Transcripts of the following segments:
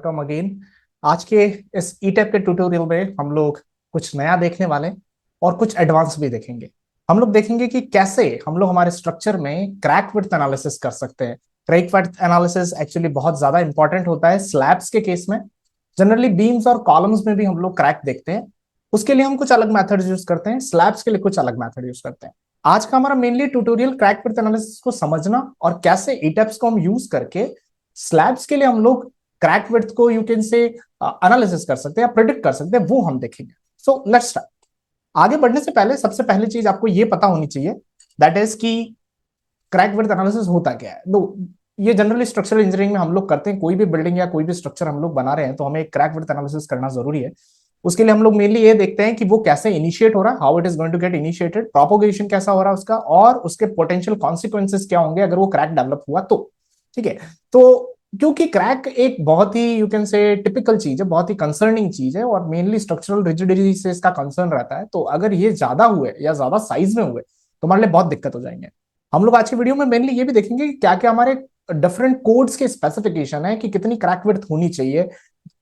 Welcome again. आज के इस ई टाइप के ट्यूटोरियल में हम लोग कुछ नया देखने वाले हैं और कुछ एडवांस भी देखेंगे। हम लोग देखेंगे कि कैसे हम लोग हमारे स्ट्रक्चर में क्रैक विड्थ एनालिसिस कर सकते हैं। क्रैक विड्थ एनालिसिस एक्चुअली बहुत ज्यादा इंपॉर्टेंट होता है स्लैब्स के केस में। जनरली बीम्स और कॉलम्स में भी हम लोग क्रैक देखते हैं, उसके लिए हम कुछ अलग मेथड्स यूज करते हैं, स्लैब्स के लिए कुछ अलग मेथड यूज करते हैं। आज का हमारा mainly tutorial crack width analysis को समझना और कैसे ई टाइप्स को हम यूज करके स्लैब्स के लिए हम लोग क्रैक विड्थ को यू कैन से एनालिसिस कर सकते हैं या प्रिडिक्ट कर सकते हैं, वो हम देखेंगे। So let's start. आगे बढ़ने से पहले सबसे पहली चीज आपको ये पता होनी चाहिए, दैट इज कि क्रैक विड्थ एनालिसिस होता क्या है। नो, ये जनरली स्ट्रक्चरल इंजीनियरिंग में हम लोग करते हैं। कोई भी बिल्डिंग या कोई भी स्ट्रक्चर हम लोग बना रहे हैं तो हमें क्रैक विड्थ एनालिसिस करना जरूरी है। उसके लिए हम लोग मेनली ये देखते हैं कि वो कैसे इनिशिएट हो रहा है, how it is going to get initiated, propagation कैसा हो रहा है उसका, और उसके पोटेंशियल कॉन्सिक्वेंसेस क्या होंगे अगर वो क्रैक डेवलप हुआ तो। ठीक है, तो क्योंकि क्रैक एक बहुत ही यू कैन से टिपिकल चीज है, बहुत ही कंसर्निंग चीज है और मेनली स्ट्रक्चरल रिजिडिटी से इसका कंसर्न रहता है, तो अगर ये ज्यादा हुए या ज्यादा साइज में हुए तो हमारे लिए बहुत दिक्कत हो जाएंगे। हम लोग आज की वीडियो में मेनली ये भी देखेंगे कि क्या क्या हमारे डिफरेंट कोड्स के स्पेसिफिकेशन है कि कितनी क्रैक विड्थ होनी चाहिए,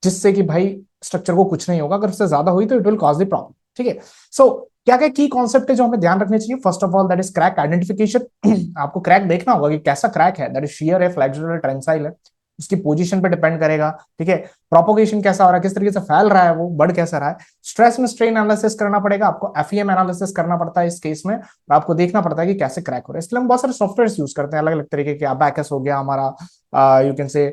जिससे कि भाई स्ट्रक्चर को कुछ नहीं होगा, अगर उससे ज्यादा हुई तो it will cause the problem. ठीक है, सो क्या क्या की कॉन्सेप्ट है जो हमें ध्यान रखने चाहिए। First of all that is crack identification. आपको क्रैक देखना होगा कि कैसा क्रैक है, दैट इज शियर है, फ्लेक्सुरल है, टेंसाइल है, उसकी पोजीशन पे डिपेंड करेगा। ठीक है, प्रोपोगेशन कैसा हो रहा है, किस तरीके से फैल रहा है, वो बढ़ कैसा रहा है। स्ट्रेस में स्ट्रेन एनालिसिस करना पड़ेगा आपको, एफईएम एनालिसिस करना पड़ता है इस केस में, और आपको देखना पड़ता है कि कैसे क्रैक हो रहा है। इसलिए हम बहुत सारे सॉफ्टवेयर यूज करते हैं अलग अलग तरीके के। अबैकस हो गया हमारा, यू कैन से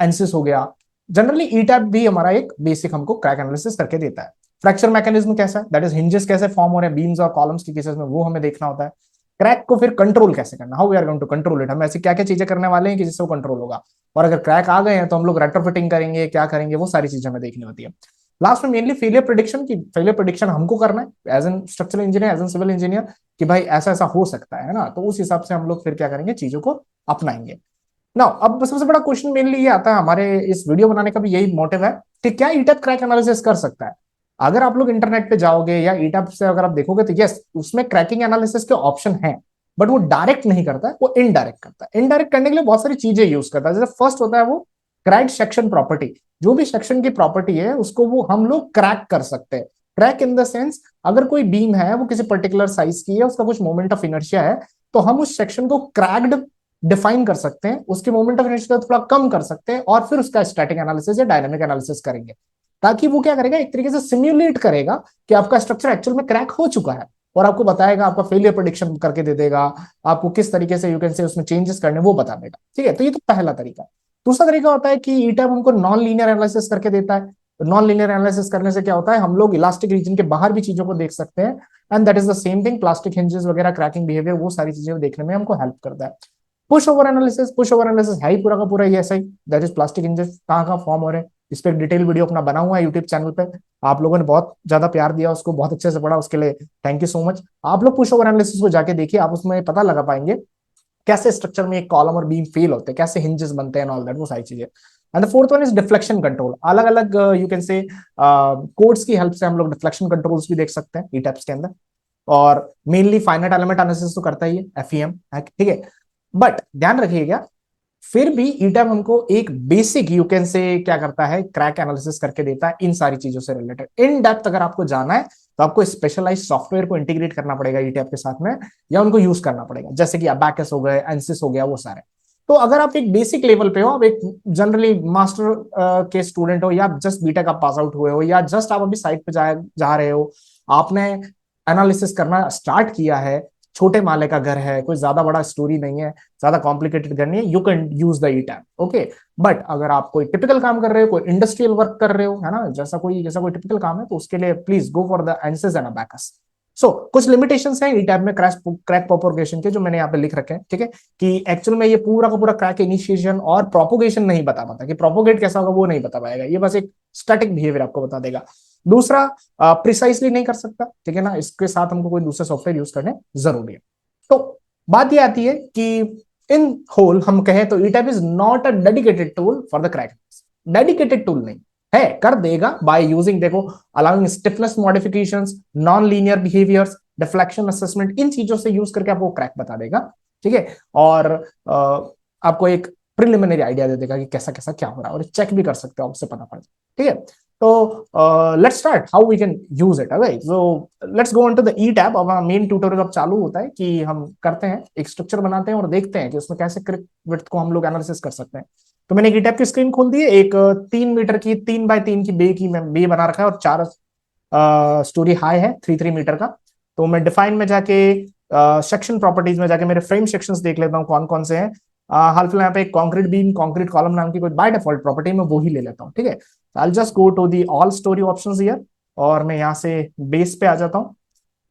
एनसिस हो गया। जनरली ईटैप भी हमारा एक बेसिक हमको क्रैक एनालिसिस करके देता है। फ्रैक्चर मैकेनिज्म कैसा है, दैट इज हिंजेस कैसे फॉर्म हो रहे हैं बीम्स और कॉलम्स के केसेस में, वो हमें देखना होता है। क्रैक को फिर कंट्रोल कैसे करना, how we are going to control it, हम ऐसी क्या क्या चीजें करने वाले हैं कि जिससे वो कंट्रोल होगा, और अगर क्रैक आ गए हैं तो हम लोग रेट्रोफिटिंग करेंगे, क्या करेंगे, वो सारी चीजें हमें देखनी होती है। लास्ट में मेनली फेलियर प्रिडिक्शन की, फेलियर प्रिडिक्शन हमको करना है as an structural engineer, as an civil engineer, कि भाई ऐसा ऐसा हो सकता है ना, तो उस हिसाब से हम लोग फिर क्या करेंगे, चीजों को अपनाएंगे ना। अब सबसे बड़ा क्वेश्चन मेनली ये आता है, हमारे इस वीडियो बनाने का भी यही मोटिव है कि क्या ईटैप क्रैक एनालिसिस कर सकता है। अगर आप लोग इंटरनेट पे जाओगे या ईटैप से अगर आप देखोगे तो यस, उसमें क्रैकिंग एनालिसिस के ऑप्शन है, बट वो डायरेक्ट नहीं करता है, वो इनडायरेक्ट करता है। इनडायरेक्ट करने के लिए बहुत सारी चीजें यूज करता है। जैसे फर्स्ट होता है वो क्रैक सेक्शन प्रॉपर्टी, जो भी सेक्शन की प्रॉपर्टी है उसको वो हम लोग क्रैक कर सकते हैं। क्रैक इन द सेंस, अगर कोई बीम है वो किसी पर्टिकुलर साइज की है, उसका कुछ मोमेंट ऑफ इनर्शिया है, तो हम उस सेक्शन को क्रैक्ड डिफाइन कर सकते हैं, उसके मोमेंट ऑफ इनर्शिया थोड़ा कम कर सकते हैं, और फिर उसका स्टैटिक एनालिसिस या डायनामिक एनालिसिस करेंगे, ताकि वो क्या करेगा, एक तरीके से सिम्युलेट करेगा कि आपका स्ट्रक्चर एक्चुअल में क्रैक हो चुका है, और आपको बताएगा, आपका फेलियर प्रेडिक्शन करके दे देगा, आपको किस तरीके से यू कैन से उसमें चेंजेस करने वो बता देगा। ठीक है, तो ये तो पहला तरीका है। दूसरा तरीका होता है कि ईटैप हमको नॉन लीनियर एनालिसिस करके देता है। नॉन लीनियर एनालिसिस करने से क्या होता है, हम लोग इलास्टिक रीजन के बाहर भी चीजों को देख सकते हैं, and that is the same thing, plastic hinges वगैरह, क्रैकिंग बिहेवियर, वो सारी चीजें देखने में हमको हेल्प करता है। Push over analysis, push over analysis है ही पूरा का पूरा ये ऐसा ही, दैट इज प्लास्टिक इंजेस कहाँ कहाँ फॉर्म हो रहे हैं, इस पर डिटेल वीडियो अपना बना हुआ है यूट्यूब चैनल पे। आप लोगों ने बहुत ज्यादा प्यार दिया, उसको बहुत अच्छे से पढ़ा, उसके लिए थैंक यू सो मच। आप लोग पुश ओवर एनालिसिस को जाके देखिए, आप उसमें पता लगा पाएंगे कैसे स्ट्रक्चर में एक कॉलम और बीम फेल होते हैं, कैसे हिंजेस बनते हैं, ऑल दैट, वो सारी चीजें। And the fourth one is deflection control. अलग अलग यू कैन से कोड्स की हेल्प से हम लोग डिफ्लेक्शन कंट्रोल्स भी देख सकते हैं ई टैप्स के अंदर। और मेनली फाइनाइट एलिमेंट एनालिसिस तो करता ही है एफईएम, ठीक है। बट ध्यान रखिएगा, फिर भी ईटैप हमको एक बेसिक यू कैन से क्या करता है, क्रैक एनालिसिस करके देता है इन सारी चीजों से रिलेटेड। इन डेप्थ अगर आपको जाना है तो आपको स्पेशलाइज सॉफ्टवेयर को इंटीग्रेट करना पड़ेगा ईटैप के साथ में, या उनको यूज करना पड़ेगा, जैसे कि अबैकस हो गए, एनसिस हो गया, वो सारे। तो अगर आप एक बेसिक लेवल पे हो, आप एक जनरली मास्टर के स्टूडेंट हो, या जस्ट बीटेक आप पास आउट हुए हो, या जस्ट आप अभी साइट पे जा रहे हो, आपने एनालिसिस करना स्टार्ट किया है, छोटे माले का घर है, कोई ज्यादा बड़ा स्टोरी नहीं है, ज्यादा कॉम्प्लिकेटेड घर नहीं है, you can use the E tap, okay. But अगर आप कोई टिपिकल काम कर रहे हो, कोई इंडस्ट्रियल वर्क कर रहे हो, है ना, जैसा कोई टिपिकल काम है, तो उसके लिए please go for the ANSYS and Abaqus. So कुछ लिमिटेशंस हैं ई टैप में क्रैक प्रोपोगेशन के, जो मैंने यहाँ पे लिख रखे हैं। ठीक है, कि एक्चुअल में ये पूरा का पूरा क्रैक इनिशिएशन और प्रोपोगेशन नहीं बता पाता, कि प्रोपोगेट कैसा होगा वो नहीं बता पाएगा, ये बस एक स्टैटिक बिहेवियर आपको बता देगा। दूसरा, प्रिसाइसली नहीं कर सकता, ठीक है ना, इसके साथ हमको कोई दूसरे सॉफ्टवेयर यूज करने जरूरी है। तो बात ये आती है कि इन होल हम कहें तो ETABS is not a dedicated tool for the crack. Dedicated tool नहीं है, कर देगा बाय यूजिंग, देखो, allowing stiffness modifications, non linear behaviours, deflection assessment, इन चीजों से यूज करके आपको क्रैक बता देगा। ठीक है, और आपको एक प्रिलिमिनरी आइडिया दे देगा कि कैसा कैसा क्या हो रहा है, और चेक भी कर सकते हो, आपसे पता पड़ जाए। ठीक है, तो let's start how we can use it. Okay, so let's go on to the E tab. अब मेन ट्यूटोरियल अब चालू होता है कि हम करते हैं, एक स्ट्रक्चर बनाते हैं और देखते हैं कि उसमें कैसे क्रिक विड्थ को हम लोग एनालिसिस कर सकते हैं। तो मैंने ई टैब की स्क्रीन खोल दी है, एक 3 मीटर की 3 बाय 3 की बे बना रखा है, और 4 स्टोरी हाई है, 3 3 मीटर का। तो मैं डिफाइन में जाके सेक्शन प्रॉपर्टीज में जाके मेरे फ्रेम सेक्शंस देख लेता हूँ कौन कौन से हैं। हाल फिलहाल यहाँ पे कॉन्क्रीट बीम, कॉन्क्रीट कॉलम नाम की कोई बाय डिफॉल्ट प्रॉपर्टी में वो ही ले लेता हूँ। ठीक है, I just go to the all storey options here, और मैं यहाँ से बेस पे आ जाता हूँ,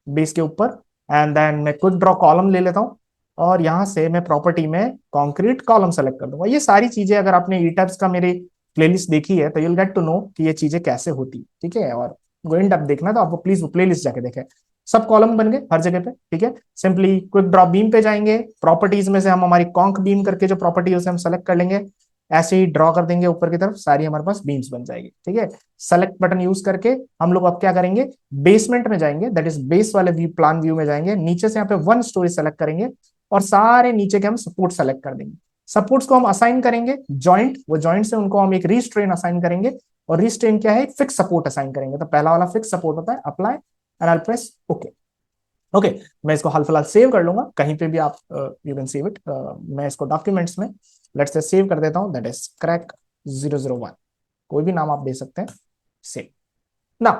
बेस के ऊपर, एंड देन मैं क्विक ड्रॉ कॉलम ले लेता हूँ, और यहाँ से मैं प्रॉपर्टी में कॉन्क्रीट कॉलम सेलेक्ट कर दूंगा। ये सारी चीजें अगर आपने ईटैब्स का मेरी प्लेलिस्ट देखी है तो यूल गेट टू नो कि ये चीजें कैसे होती। ठीक है, और गोइंग अप देखना तो आपको प्लीज वो प्लेलिस्ट जाके देखें। सब कॉलम बन गए हर जगह पे। ठीक है, सिंपली क्विक ड्रॉप बीम पे जाएंगे, प्रॉपर्टीज में से हम हमारी कॉन्क बीम करके जो प्रॉपर्टी है उसे हम सेलेक्ट कर लेंगे, ऐसे ही ड्रॉ कर देंगे ऊपर की तरफ, सारी हमारे पास बीम्स बन जाएगी। ठीक है, सेलेक्ट बटन यूज करके हम लोग अब क्या करेंगे, बेसमेंट में जाएंगे, दैट इज बेस वाले व्यू, प्लान व्यू में जाएंगे, नीचे से यहाँ पे 1 स्टोरी सेलेक्ट करेंगे, और सारे नीचे के हम सपोर्ट सेलेक्ट कर देंगे। सपोर्ट्स को हम असाइन करेंगे जॉइंट, वो जॉइंट से उनको हम एक रिस्ट्रेन असाइन करेंगे, और रिस्ट्रेन क्या है, फिक्स सपोर्ट असाइन करेंगे। तो पहला वाला फिक्स सपोर्ट होता है, apply and I press okay. Okay, मैं इसको हाल फिलहाल सेव कर लूंगा, कहीं पे भी आप यू कैन सेव इट। मैं इसको डॉक्यूमेंट्स में लेट्स से सेव कर देता हूं, दैट इज क्रैक 001, कोई भी नाम आप दे सकते हैं, सेव। ना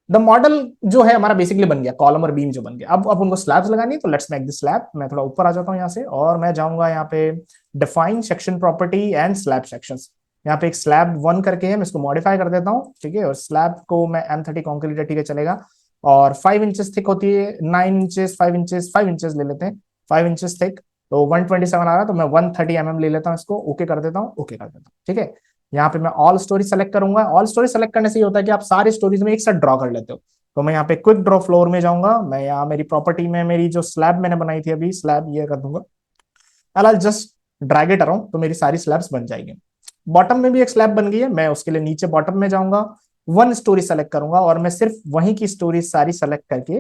द मॉडल जो है हमारा बेसिकली बन गया, कॉलम और बीम जो बन गया। अब उनको स्लैब्स लगानी है, तो लेट्स मेक द स्लैब। मैं थोड़ा ऊपर आ जाता हूँ यहाँ से, और मैं जाऊंगा यहाँ पे define section property and slab sections. यहाँ पे एक स्लैब 1 करके है, मैं इसको मॉडिफाई कर देता हूँ। ठीक है, और स्लैब को मैं M30 कॉन्क्रीट, ठीक है चलेगा, और 5 इंचेस थिक होती है, 9 इंचेस, 5 इंचेस, 5 इंचेस ले लेते हैं, 5 इंचेस थिक, तो 127 आ रहा है, तो मैं 130 mm ले लेता हूँ, इसको ओके कर देता हूँ, ओके कर देता हूँ। ठीक है, यहाँ पे मैं ऑल स्टोरी सेलेक्ट करूंगा। ऑल स्टोरी सेलेक्ट करने से ये होता है कि आप सारे स्टोरीज में एक साथ ड्रॉ कर लेते हो। तो मैं यहाँ पे क्विक ड्रॉ फ्लोर में जाऊंगा, मैं यहाँ मेरी प्रॉपर्टी में मेरी जो स्लैब मैंने बनाई थी अभी, स्लैब ये कर दूंगा, I just drag it around, तो मेरी सारी स्लैब्स बन जाएंगी। बॉटम में भी एक स्लैब बन गई है, मैं उसके लिए नीचे बॉटम में जाऊंगा, 1 स्टोरी सेलेक्ट करूंगा, और मैं सिर्फ वहीं की स्टोरी सारी सेलेक्ट करके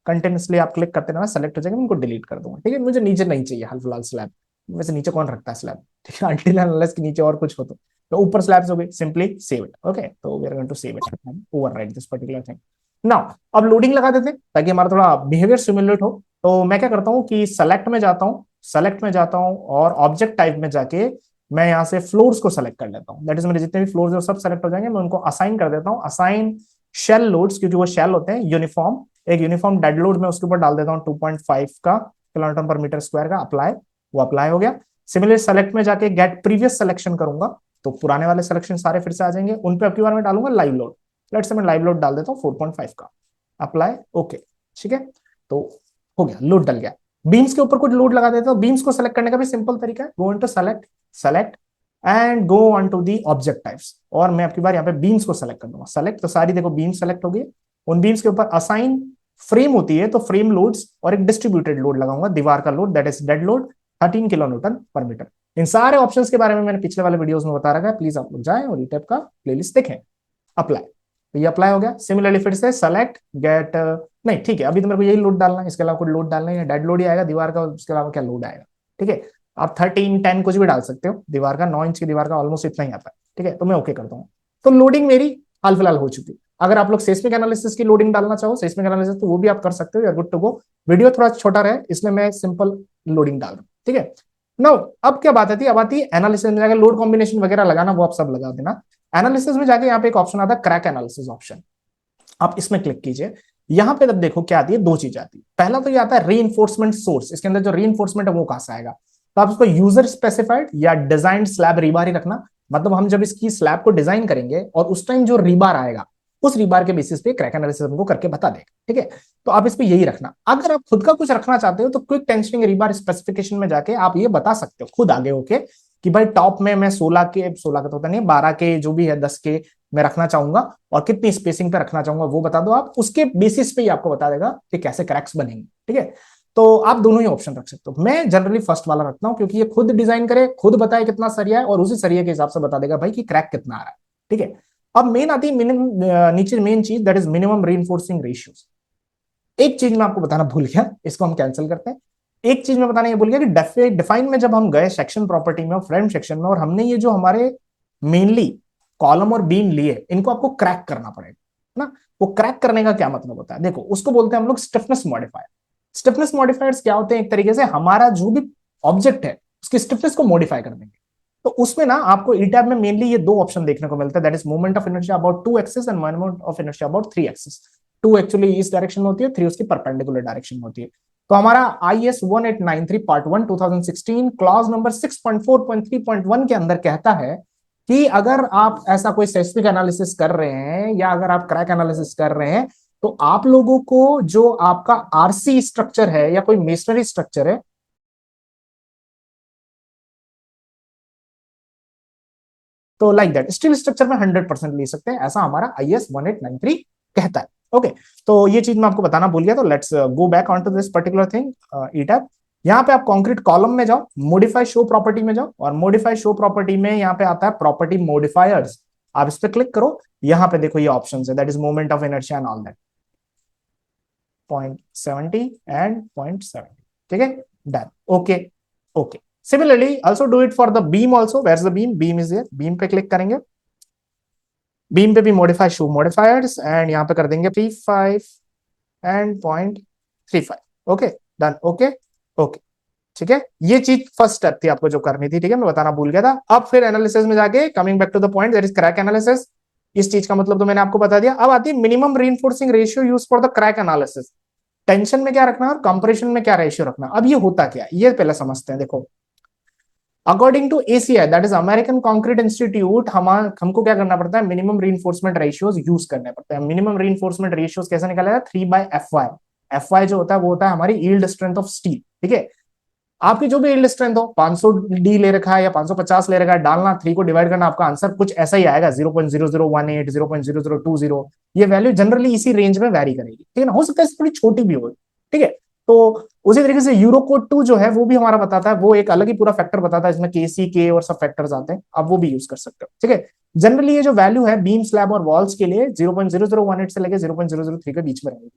कंटिन्यूसली आप क्लिक करते रहना, सेलेक्ट हो जाएगा, उनको डिलीट कर दूंगा। ठीक है, मुझे नीचे नहीं चाहिए हाल फिलहाल स्लैब, वैसे नीचे कौन रखता है स्लैब। ठीक है, अनटिल अनलेस के नीचे और कुछ हो तो ऊपर स्लैब्स हो गई, सिंपली सेव इट। ओके, तो we are going to save it and overwrite this particular thing. Now अब लोडिंग लगा देते हैं ताकि हमारा थोड़ा बिहेवियर सिमुलेट हो। तो मैं क्या करता हूँ कि सेलेक्ट में जाता हूँ, सेलेक्ट में जाता हूँ, और ऑब्जेक्ट टाइप में जाके मैं यहाँ से फ्लोर्स को सेलेक्ट कर लेता हूँ, दैट इज मेरे जितने भी फ्लोर्स है वो सब सेलेक्ट हो जाएंगे। मैं उनको असाइन कर देता हूँ, असाइन शेल लोड्स, क्योंकि वो शेल होते हैं यूनिफॉर्म, एक यूनिफॉर्म डेड लोड में उसके ऊपर डाल देता हूँ 2.5 का किलोन्यूटन पर मीटर स्क्वायर का, अप्लाई, वो अप्लाई हो गया। सिमिलर सेलेक्ट में जाके गेट प्रीवियस सिलेक्शन करूंगा, तो पुराने वाले सिलेक्शन सारे फिर से आ जाएंगे, उन पे अब की बार मैं डालूंगा लाइव लोड, लेट्स से मैं लाइव लोड डाल देता हूँ 4.5 का, अप्लाई ओके। ठीक है, तो हो गया, लोड डल गया। बीम्स के ऊपर कुछ लोड लगा देता हूँ। बीम्स को सेलेक्ट करने का भी सिंपल तरीका है, go into select, select and go on to the object types, और मैं आपकी बार यहाँ पे बीम्स को सेलेक्ट कर दूंगा, सेलेक्ट, तो सारी देखो बीम सेलेक्ट हो गई। उन बीम्स के ऊपर असाइन फ्रेम होती है, तो फ्रेम लोड्स और एक डिस्ट्रीब्यूटेड लोड लगाऊंगा, दीवार का load, that is dead load 13 kilonewton पर मीटर। इन सारे ऑप्शंस के बारे में मैंने पिछले वाले वीडियोस में बता रखा है, प्लीज आप लोग जाएं और ईटैप का प्लेलिस्ट देखें। अप्लाई, तो ये अप्लाई हो गया। सिमिलरली फिर से सेलेक्ट गेट, नहीं ठीक है, अभी तो मेरे को यही लोड डालना है, इसके अलावा कोई लोड डालना है, डेड लोड ही आएगा दीवार का, उसके अलावा क्या लोड आएगा। ठीक है, आप 13, 10 कुछ भी डाल सकते हो, दीवार का 9 इंच की दीवार का ऑलमोस्ट इतना ही आता है। ठीक है, तो मैं ओके करता हूँ, तो लोडिंग मेरी हाल फिलहाल हो चुकी। अगर आप लोग सेस्मिक एनालिसिस की लोडिंग डालना चाहो, सेस्मिक एनालिसिस, तो वो भी आप कर सकते हो, you are good to go. Video थोड़ा छोटा रहे इसलिए मैं सिंपल लोडिंग डाल रहा हूँ। ठीक है, नो अब क्या बात आती है, अब आती है एनालिसिस में जाकर लोड कॉम्बिनेशन वगैरह लगाना, वो आप सब लगा देना। एनालिसिस में जाके यहाँ पे एक ऑप्शन आता है क्रैक एनालिसिस ऑप्शन, आप इसमें क्लिक कीजिए। यहां पे तब देखो क्या आती है, दो चीज आती है। पहला तो ये आता है रीइंफोर्समेंट सोर्स, इसके अंदर जो रीइंफोर्समेंट है वो कहां से आएगा, तो आप उसको यूजर स्पेसिफाइड या डिजाइन स्लैब रीबार ही रखना, मतलब हम जब इसकी स्लैब को डिजाइन करेंगे और उस टाइम जो रीबार आएगा उस रीबार के बेसिस पे क्रैक एनालिसिस हमको करके बता देगा। ठीक है, तो आप इस पे यही रखना। अगर आप खुद का कुछ रखना चाहते हो तो क्विक टेंशनिंग रीबार स्पेसिफिकेशन में जाके आप ये बता सकते हो खुद आगे होके कि भाई टॉप में मैं 16 का तो होता नहीं, 12 के जो भी है 10 के मैं रखना चाहूंगा, और कितनी स्पेसिंग पे रखना चाहूंगा वो बता दो आप, उसके बेसिस पे ही आपको बता देगा कि कैसे क्रैक्स बनेंगे। ठीक है, तो आप दोनों ही ऑप्शन रख सकते हो। मैं जनरली फर्स्ट वाला रखता हूं क्योंकि ये खुद डिजाइन करे, खुद बताए कितना सरिया है, और उसी सरिया के हिसाब से बता देगा भाई कि क्रैक कितना आ रहा है। ठीक है, अब मेन आती है मिनिमम, नीचे मेन चीज, that is minimum reinforcing ratios. एक चीज मैं आपको बताना भूल गया, इसको हम कैंसिल करते हैं। एक चीज मैं बताना ये भूल गया कि डिफाइन में जब हम गए सेक्शन प्रॉपर्टी में और फ्रेम सेक्शन में, और हमने ये जो हमारे मेनली कॉलम और बीम लिए, इनको आपको क्रैक करना पड़ेगा ना। वो क्रैक करने का क्या मतलब होता है, देखो उसको बोलते हैं हम लोग स्टिफनेस मॉडिफायर। स्टिफनेस मॉडिफायर्स क्या होते हैं, एक तरीके से हमारा जो भी ऑब्जेक्ट है उसकी स्टिफनेस को मॉडिफाई कर देंगे। तो उसमें ना आपको ई टैब में मेनली ये दो ऑप्शन देखने को मिलता है, that is moment of inertia about 2 axis end moment of inertia about 3 axis. 2 actually इस डायरेक्शन में होती है, 3 उसकी परपेंडिकुलर डायरेक्शन में होती है। तो हमारा IS 1893 पार्ट 1 2016 क्लॉज नंबर 6.4.3.1 के अंदर कहता है कि अगर आप ऐसा कोई सेस्मिक एनालिसिस कर रहे हैं या अगर आप क्रैक एनालिसिस कर रहे हैं, तो आप लोगों को जो आपका आरसी स्ट्रक्चर है या कोई मेसनरी स्ट्रक्चर है, तो लाइक दैट स्टील स्ट्रक्चर में 100% ले सकते हैं, ऐसा हमारा IS 1893 कहता है। ओके, तो ये चीज मैं आपको बताना भूल गया, तो let's go back on to this particular thing E tab. यहाँ पे आप कंक्रीट कॉलम में जाओ, मॉडिफाई शो प्रॉपर्टी में जाओ, और मॉडिफाई शो प्रॉपर्टी में यहाँ पे आता है प्रॉपर्टी मॉडिफायर्स। आप इस पे क्लिक करो, यहाँ पे देखो ये ऑप्शन है, that is moment of inertia and all that, 0.70 and 0.70। ठीक है, done, okay okay. Similarly also do it for the beam also, where is the beam, beam is here, beam पे क्लिक करेंगे, बीम पे भी modify show modifiers and यहाँ पे कर देंगे 35 and 0.35। Okay, done, okay okay. ठीक है, ये चीज फर्स्ट स्टेप थी आपको जो करनी थी, ठीक है, मैं बताना भूल गया था। अब फिर एनालिसिस में जाके coming back to the point, that is crack analysis. इस चीज का मतलब तो मैंने आपको बता दिया। अब आती है minimum reinforcing ratio use for the crack analysis. Tension में क्या रखना है और कंप्रेशन में क्या रेशियो रखना है। अब ये होता क्या है ये पहले समझते हैं। देखो, according to ACI, that is American concrete institute, हमको क्या करना पड़ता है, मिनिमम रीइंफोर्समेंट रेशियोज यूज करने पड़ते हैं। मिनिमम रीइंफोर्समेंट रेशियोज कैसे निकाला जाए, 3/FY। FY जो होता है वो होता है हमारी यील्ड स्ट्रेंथ ऑफ स्टील। ठीक है, आपकी जो भी यील्ड स्ट्रेंथ हो, 500D ले रखा है या 550 ले रखा है, डालना 3 को डिवाइड करना, आपका आंसर कुछ ऐसा ही आएगा, 0.0018, 0.0020। ये वैल्यू जनरली इसी रेंज में वैरी करेगी, ठीक है ना, हो सकता है थोड़ी छोटी भी हो। ठीक है, तो उसी तरीके से यूरोकोड 2 जो है वो भी हमारा बताता है, वो एक अलग ही पूरा फैक्टर बताता है, इसमें KC K और सब फैक्टर्स आते हैं, आप वो भी यूज कर सकते हो। ठीक है, जनरली ये जो वैल्यू है बीम स्लैब और वॉल्स के लिए 0.0018 से लेकर 0.003 के बीच में रहेगी।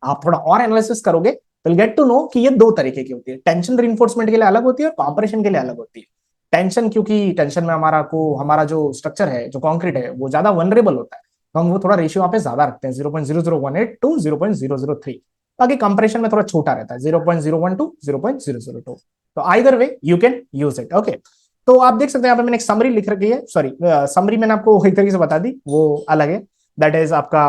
आप थोड़ा और एनालिसिस करोगे विल गेट टू नो कि ये दो तरीके की होती है, टेंशन रिइंफोर्समेंट के लिए अलग होती है और कॉम्प्रेशन के लिए अलग होती है। टेंशन, क्योंकि टेंशन में हमारा जो स्ट्रक्चर है, जो कंक्रीट है, वो ज्यादा वनरेबल होता है, तो हम वो थोड़ा रेशियो वहां पे ज्यादा रखते हैं, 0.0018 टू 0.003। बाकी कंप्रेशन में थोड़ा छोटा रहता है, 0.01 टू 0.002। तो either way you can use it. Okay, तो आप देख सकते हैं यहाँ पे मैंने एक समरी लिख रखी है, सॉरी समरी मैंने आपको एक तरीके से बता दी, वो अलग है, दैट इज आपका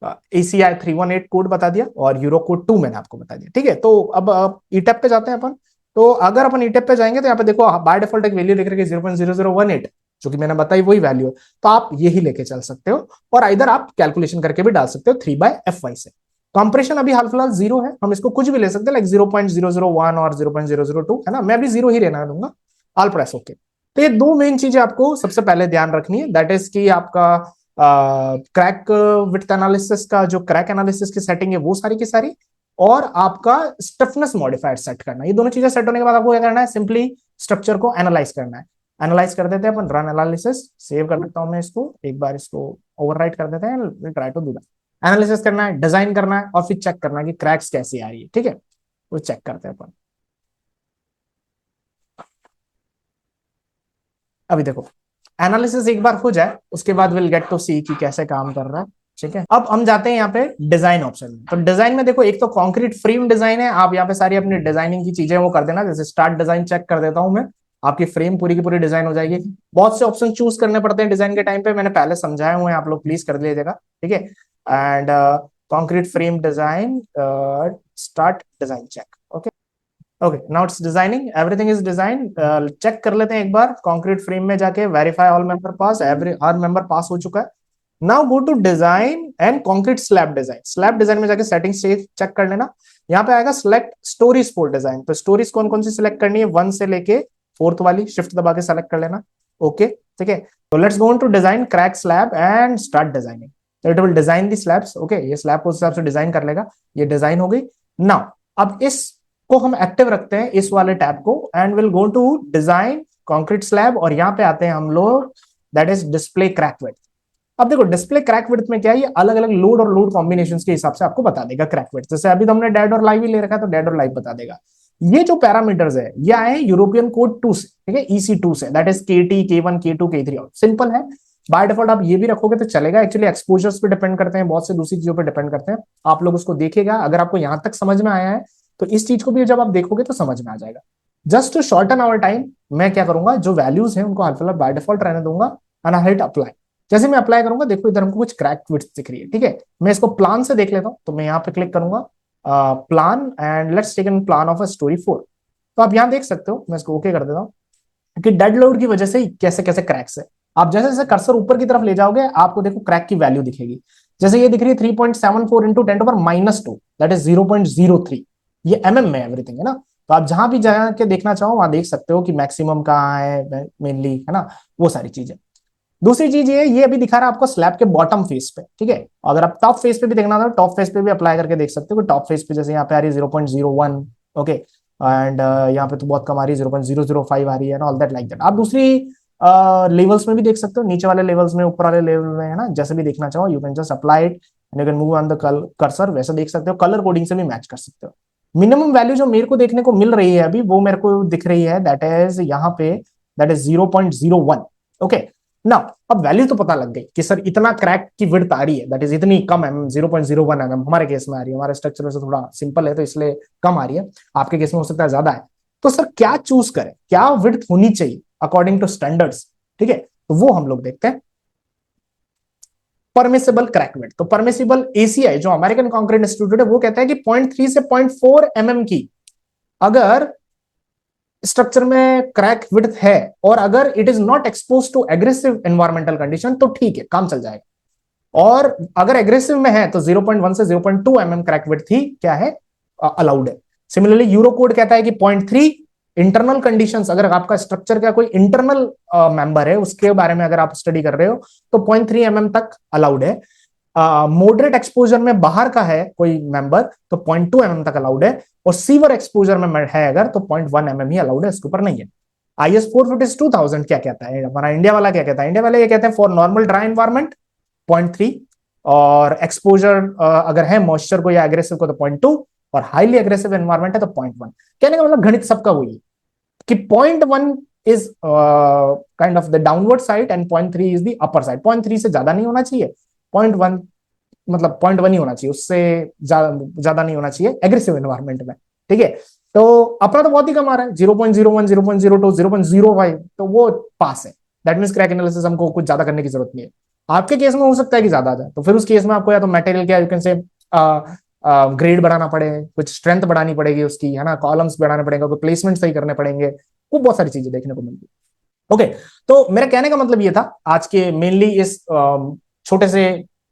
ACI 318 कोड बता दिया और यूरो कोड 2 मैंने आपको बता दिया। ठीक है, तो अब ईटेप पे जाते हैं अपन। तो अगर अपन ईटेप पे जाएंगे तो यहाँ पे देखो बाय डिफॉल्ट एक वैल्यू लिख रही है 0.0018, जो कि मैंने बताई वही वैल्यू है, तो आप यही लेके चल सकते हो, और इधर आप कैलकुलेशन करके भी डाल सकते हो 3/FY से। कंप्रेशन अभी हाल फिलहाल 0 है, हम इसको कुछ भी ले सकते हैं, लाइक 0.001 और 0.002, है ना, मैं भी 0 ही रहना दूंगा, ऑल प्रेस ओके। तो ये दो मेन चीजें आपको सबसे पहले ध्यान रखनी है, दैट इज कि आपका क्रैक विड्थ एनालिसिस का जो क्रैक एनालिसिस की सेटिंग है वो सारी की सारी, और आपका स्टिफनेस मॉडिफायर सेट करना। ये दोनों चीजें सेट होने के बाद आपको क्या करना है, सिंपली स्ट्रक्चर को एनालाइज करना है। एनालाइज कर देते हैं अपन, रन एनालिसिस, सेव कर देता हूं मैं इसको, एक बार इसको ओवरराइट कर देते हैं, try to do that. Analysis करना है, डिजाइन करना है, और फिर चेक करना है कि क्रैक्स कैसी आ रही है। ठीक है, वो चेक करते हैं अपन। अभी देखो, एनालिसिस एक बार हो जाए उसके बाद विल गेट टू सी कि कैसे काम कर रहा है। ठीक है, अब हम जाते हैं यहाँ पे डिजाइन ऑप्शन में। तो डिजाइन में देखो, एक तो कंक्रीट फ्रेम डिजाइन है, आप यहाँ पे सारी अपनी डिजाइनिंग की चीजें वो कर देना, जैसे स्टार्ट डिजाइन चेक कर देता हूं मैं, आपकी फ्रेम पूरी की पूरी डिजाइन हो जाएगी। बहुत से ऑप्शन चूज करने पड़ते हैं डिजाइन के टाइम पे, मैंने पहले समझाए हुए हैं, आप लोग प्लीज कर लीजिएगा। ठीक है, and concrete frame design, start design check, okay okay, now it's designing, everything is design. Check कर लेते हैं एक बार कंक्रीट फ्रेम में जाके, verify all member pass, every हर मेंबर पास हो चुका है। Now go to design and concrete slab design. Slab design में जाके सेटिंग चेक कर लेना, यहाँ पे आएगा सिलेक्ट स्टोरीज फॉर डिजाइन। तो स्टोरीज कौन कौन सी सिलेक्ट करनी है, 1 से लेके 4th वाली, शिफ्ट दबा के सेलेक्ट कर लेना। ओके, ठीक है, तो let's go to design crack slab and start designing. तो it will design the slabs. Okay, ये स्लैब को उस हिसाब से डिजाइन कर लेगा, ये डिजाइन हो गई। नाउ अब इस को हम एक्टिव रखते हैं, इस वाले टैब को, and will go to design concrete slab, और यहाँ पे आते हैं हम लोग, that is display crack width. अब देखो डिस्प्ले क्रैक विड्थ में क्या है, ये अलग अलग लोड और लोड कॉम्बिनेशन के हिसाब से आपको बता देगा क्रैक विड्थ। जैसे अभी तो हमने डेड और लाइव ही ले रखा है तो डेड और लाइव बता देगा। ये जो पैरामीटर्स है ये आए यूरोपियन कोड 2 से, ठीक है, EC2 से, that is KT K1 K2 K3। Simple है, बाय डिफॉल्ट आप ये भी रखोगे तो चलेगा। एक्चुअली एक्सपोजर्स पे डिपेंड करते हैं, बहुत से दूसरी चीजों पे डिपेंड करते हैं। आप लोग उसको देखेगा, अगर आपको यहां तक समझ में आया है तो इस चीज को भी जब आप देखोगे तो समझ में आ जाएगा। Just to shorten our time, मैं क्या करूंगा, जो वैल्यूज हैं उनको फिलहाल बाय डिफॉल्ट रहने दूंगा एंड आई हिट अप्लाई। जैसे मैं अप्लाई करूंगा, देखो इधर हमको कुछ क्रैक विड्थ दिख रही है, ठीक है। मैं इसको प्लान से देख लेता हूं, तो मैं यहाँ पे क्लिक करूंगा plan and let's take an plan of a story 4। तो आप यहाँ देख सकते हो, मैं इसको ओके कर देता हूँ कि डेड लोड की वजह से कैसे कैसे क्रैक्स है। आप जैसे जैसे कर्सर ऊपर की तरफ ले जाओगे आपको देखो क्रैक की वैल्यू दिखेगी। जैसे ये दिख रही है 3.74 इंटू 10⁻², दैट इज 0.03। ये mm में एवरीथिंग है ना। तो आप जहां भी जाके देखना चाहो वहां देख सकते हो कि मैक्सिमम कहाँ है मेनली, है ना, वो सारी चीजें। दूसरी चीज ये अभी दिखा रहा है आपको स्लैब के बॉटम फेस पे, ठीक है। अगर आप टॉप फेस पे भी देखना था, टॉप फेस पे भी अप्लाई करके देख सकते हो। टॉप फेस पे जैसे यहाँ पे आ रही है 0.01, ओके, एंड यहाँ पे तो बहुत कम आ रही है, 0.005 आ रही है ना, ऑल दैट लाइक दैट। आप दूसरी लेवल्स में भी देख सकते हो, नीचे वाले लेवल्स में, ऊपर वाले लेवल में, है ना, जैसे भी देखना चाहो you can just apply it and you can move on the cursor. वैसे देख सकते हो, कलर कोडिंग से भी मैच कर सकते हो। मिनिमम वैल्यू जो मेरे को देखने को मिल रही है अभी, वो मेरे को दिख रही है, दैट इज यहाँ पे, दैट इज 0.01, ओके ना। अब वैल्यू तो पता लग गई कि सर इतना क्रैक की विड्थ आ रही है, दैट इज इतनी कम mm, 0.01 mm हमारे केस में आ रही है। हमारे स्ट्रक्चर में से थोड़ा सिंपल है तो इसलिए कम आ रही है, आपके केस में हो सकता है ज्यादा है। तो सर क्या चूज करें, क्या विड्थ होनी चाहिए अकॉर्डिंग टू स्टैंडर्ड्स, ठीक है। तो वो हम लोग देखते हैं। परमिसिबल क्रैक विड्थ, तो परमिसिबल ACI जो अमेरिकन कंक्रीट इंस्टीट्यूट है वो कहता है कि 0.3 से 0.4 mm की अगर स्ट्रक्चर में क्रैक विड्थ है और अगर it is not expose to aggressive environmental condition तो ठीक है, काम चल जाएगा। और अगर एग्रेसिव में है तो 0.1 से 0.2 mm क्रैक विड्थ ही क्या है, अलाउड है। सिमिलरली यूरो कोड कहता है कि 0.3 इंटरनल कंडीशंस, अगर आपका स्ट्रक्चर का कोई इंटरनल मेंबर है उसके बारे में अगर आप स्टडी कर रहे हो तो 0.3 mm तक अलाउड है। मॉडरेट एक्सपोजर में बाहर का है कोई मेंबर तो 0.2 mm तक अलाउड है। और सीवर एक्सपोजर में है अगर तो 0.1 mm ही अलाउड है, इसके ऊपर नहीं है। IS 452,000 क्या कहता है, हमारा इंडिया वाला क्या कहता है, इंडिया वाले ये कहते हैं फॉर नॉर्मल ड्राई एनवायरमेंट 0.3, और एक्सपोजर अगर है मॉइस्चर को या एग्रेसिव को तो 0.2, और हाईली एग्रेसिव एनवायरमेंट है तो 0.1। कहने का मतलब गणित सबका वही है कि 0.1 is kind of the downward side and 0.3 is the upper side. 0.3 से ज्यादा नहीं होना चाहिए, 0.1 मतलब 0.1 ही होना चाहिए, उससे ज्यादा नहीं होना चाहिए एग्रेसिव एनवायरमेंट में, ठीक है। तो अपना तो बहुत ही कम आ रहा है, 0.01, 0.02, 0.05, तो वो पास है। दैट मींस क्रैक एनालिसिस हमको कुछ ज्यादा करने की जरूरत नहीं है। आपके केस में हो सकता है कि ज्यादा आ जाए, तो फिर उस केस में आपको या तो मटेरियल क्या यू कैन से ग्रेड बढ़ाना पड़े, कुछ स्ट्रेंथ बढ़ानी पड़ेगी उसकी, है ना, कॉलम्स बढ़ाने पड़ेंगे, कोई प्लेसमेंट सही करने पड़ेंगे, वो बहुत सारी चीजें देखने को मिलती है। ओके, तो मेरा कहने का मतलब ये था आज के मेनली इस छोटे से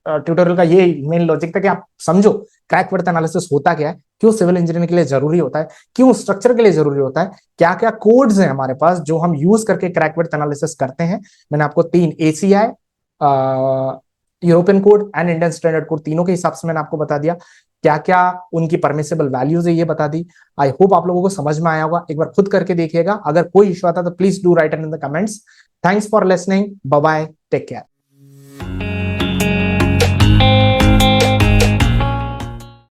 ट्यूटोरियल का ये मेन लॉजिक था कि आप समझो क्रैक विड्थ एनालिसिस होता क्या है, क्यों सिविल इंजीनियरिंग के लिए जरूरी होता है, क्यों स्ट्रक्चर के लिए जरूरी होता है, क्या क्या कोड्स हैं हमारे पास जो हम यूज करके क्रैक विड्थ एनालिसिस करते हैं। मैंने आपको 3 ACI, European code and Indian standard code, तीनों के हिसाब से मैंने आपको बता दिया क्या क्या उनकी परमिसिबल वैल्यूज है, ये बता दी। आई होप आप लोगों को समझ में आया होगा, एक बार खुद करके देखिएगा। अगर कोई इशू आता तो please do write in the comments. Thanks for listening, bye bye, take care.